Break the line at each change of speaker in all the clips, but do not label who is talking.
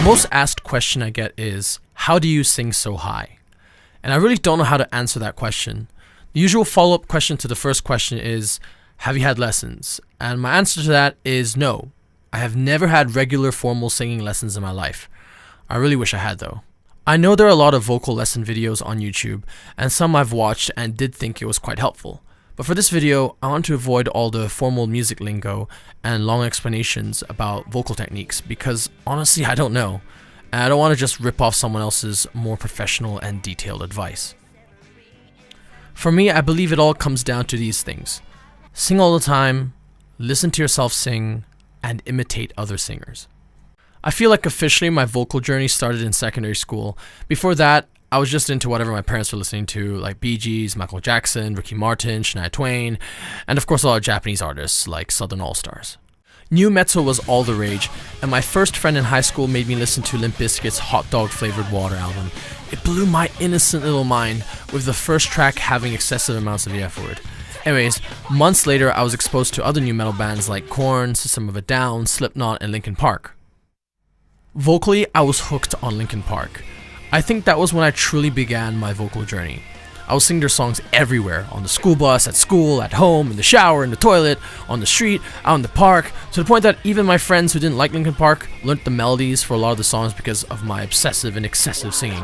most asked question I get is, how do you sing so high? And I really don't know how to answer that question. The usual follow-up question to the first question is, have you had lessons? And my answer to that is no. I have never had regular formal singing lessons in my life. I really wish I had though. I know there are a lot of vocal lesson videos on YouTube, and some I've watched and did think it was quite helpful. But for this video, I want to avoid all the formal music lingo and long explanations about vocal techniques because honestly I don't know, and I don't want to just rip off someone else's more professional and detailed advice. For me, I believe it all comes down to these things. Sing all the time, listen to yourself sing, and imitate other singers. I feel like officially my vocal journey started in secondary school. Before that, I was just into whatever my parents were listening to, like Bee Gees, Michael Jackson, Ricky Martin, Shania Twain, and of course a lot of Japanese artists like Southern All-Stars. New metal was all the rage, and my first friend in high school made me listen to Limp Bizkit's Hot Dog Flavored Water album. It blew my innocent little mind, with the first track having excessive amounts of the F-word. Anyways, months later I was exposed to other new metal bands like Korn, System of a Down, Slipknot, and Linkin Park. Vocally, I was hooked on Linkin Park. I think that was when I truly began my vocal journey. I was singing their songs everywhere, on the school bus, at school, at home, in the shower, in the toilet, on the street, out in the park, to the point that even my friends who didn't like Linkin Park learnt the melodies for a lot of the songs because of my obsessive and excessive singing.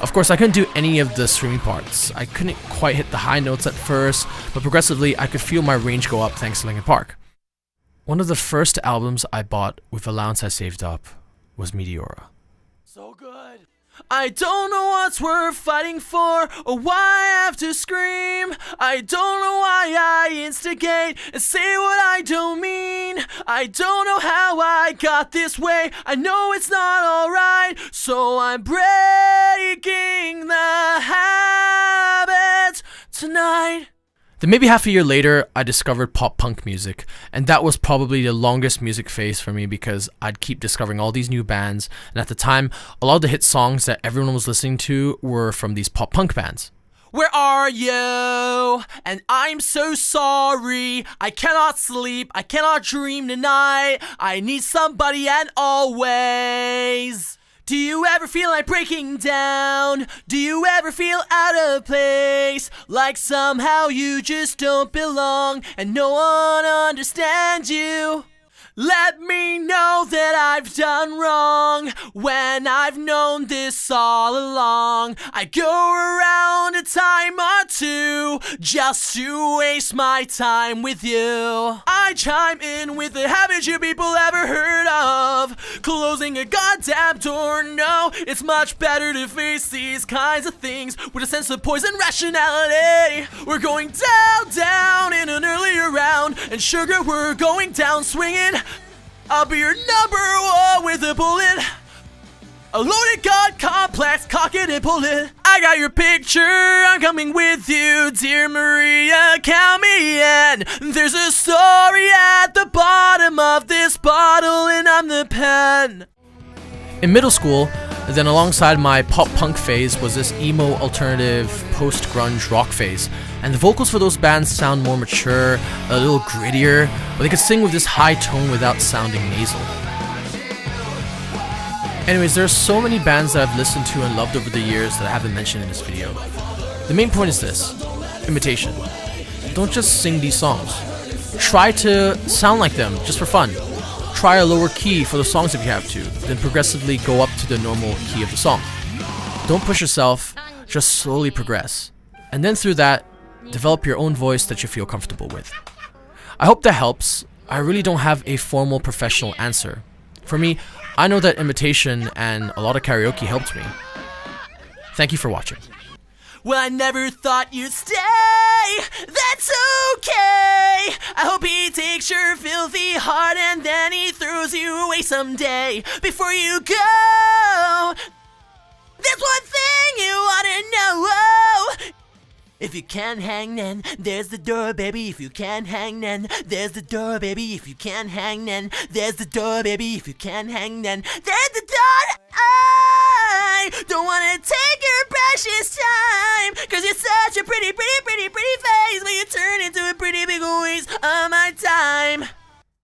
Of course, I couldn't do any of the screaming parts. I couldn't quite hit the high notes at first, but progressively I could feel my range go up thanks to Linkin Park. One of the first albums I bought with allowance I saved up was Meteora. So good! I don't know what's worth fighting for, or why I have to scream. I don't know why I instigate and say what I don't mean. I don't know how I got this way. I know it's not alright, so I'm breaking the habit tonight. Then maybe half a year later, I discovered pop-punk music, and that was probably the longest music phase for me because I'd keep discovering all these new bands, and at the time, a lot of the hit songs that everyone was listening to were from these pop-punk bands. Where are you? And I'm so sorry. I cannot sleep. I cannot dream tonight. I need somebody and always. Do you ever feel like breaking down? Do you ever feel out of place? Like somehow you just don't belong and no one understands you? Let me know that I've done wrong when I've known this all along. I go around a time or two just to waste my time with you. I chime in with the haven't you people ever heard of closing a goddamn door? No, it's much better to face these kinds of things with a sense of poison rationality. We're going down in an earlier round, and sugar, we're going down swinging. I'll be your number one with a bullet. A loaded god complex, cock it and pull it. I got your picture, I'm coming with you, dear Maria, count me in. There's a story at the bottom of this bottle and I'm the pen. In middle school, then alongside my pop-punk phase was this emo alternative post-grunge rock phase. And the vocals for those bands sound more mature, a little grittier, but they could sing with this high tone without sounding nasal. Anyways, there are so many bands that I've listened to and loved over the years that I haven't mentioned in this video. The main point is this: imitation. Don't just sing these songs. Try to sound like them, just for fun. Try a lower key for the songs if you have to, then progressively go up to the normal key of the song. Don't push yourself, just slowly progress. And then through that, develop your own voice that you feel comfortable with. I hope that helps. I really don't have a formal professional answer. For me, I know that imitation and a lot of karaoke helped me. Thank you for watching. Well, I never thought you'd stay. That's okay. I hope he takes your filthy heart and then he throws you away someday. Before you go, there's one thing you ought to know. If you can't hang, then there's the door, baby. If you can't hang, then there's the door, baby. If you can't hang, then there's the door, baby. If you can't hang, then there's the door. I don't wanna take your precious time, 'cause you're such a pretty face, but you turn into a pretty big waste of my time.